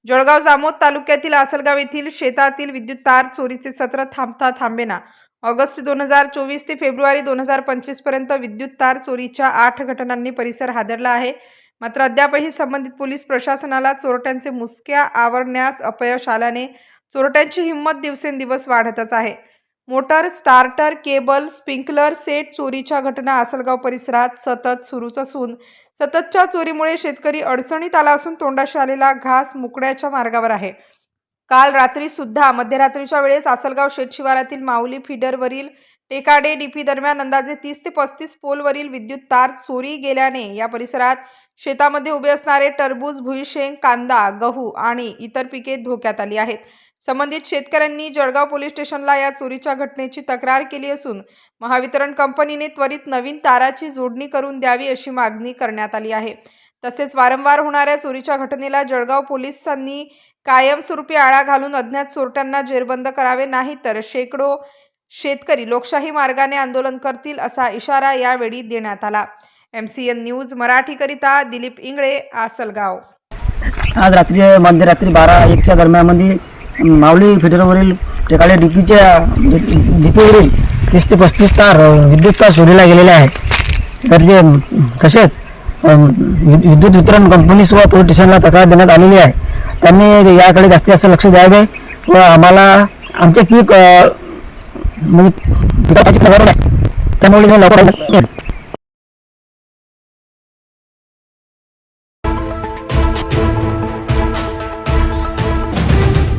जळगाव जामोद तालुक्यातील आसलगाव येथील शेतातील विद्युत तार चोरीचे सत्र थांबता थांबेना। ऑगस्ट 2024 ते फेब्रुवारी 2025 पर्यंत विद्युत तार चोरीच्या 8 घटनांनी परिसर हादरला आहे। मात्र अद्यापही संबंधित पोलीस प्रशासनाला चोरट्यांचे मुसक्या आवरण्यास अपयश आल्याने चोरट्यांची हिंमत दिवसेंदिवस वाढतच आहे। Motor, starter, cable, sprinkler set चोरीच्या घटना आसलगाव परिसरात सतत सुरूच असून सततच्या चोरीमुळे शेतकरी अडचणीत आला असून तोंडाशी आलेला घास मुकण्याच्या मार्गावर आहे। काल रात्री सुद्धा मध्यरात्रीच्या वेळेस आसलगाव शेत शिवारातील माऊली फीडरवरील टेकाडे डीपी दरम्यान अंदाजे 30 ते 35 पोलवरील विद्युत तार चोरी गेल्याने या परिसरात शेतामध्ये उभे असणारे टरबूज, भुईशेंग, कांदा, गहू आणि इतर पिके धोक्यात आली आहेत। संबंधित शेतकऱ्यांनी जळगाव पोलीस स्टेशनला या चोरीच्या घटनेची तक्रार केली असून महावितरण कंपनीने त्वरित नवीन ताराची जोडणी करून द्यावी अशी मागणी करण्यात आली आहे। तसेच वारंवार होणाऱ्या चोरीच्या घटनेला जळगाव पोलिसांनी कायमस्वरूपी आळा घालून अज्ञात चोरट्यांना जेरबंद करावे, नाही तर शेकडो शेतकरी लोकशाही मार्गाने आंदोलन करतील असा इशारा यावेळी देण्यात आला। MCN न्यूज मराठी करिता दिलीप इंगळे, आसलगाव। आज रात्री मध्यरात्री 12-1च्या दरम्यान माऊली फीडरवरील टेकाडे डीपीवरील 30 ते 35 तार विद्युत तार चोरीला गेलेले आहेत। तर जे तसेच विद्युत वितरण कंपनीस व पोलीस स्टेशनला तक्रार देण्यात आलेली आहे। त्यांनी याकडे जास्त लक्ष द्यावे व आम्हाला आमचे पीक म्हणजे पिकाची खबर आहे, त्यामुळे लवकर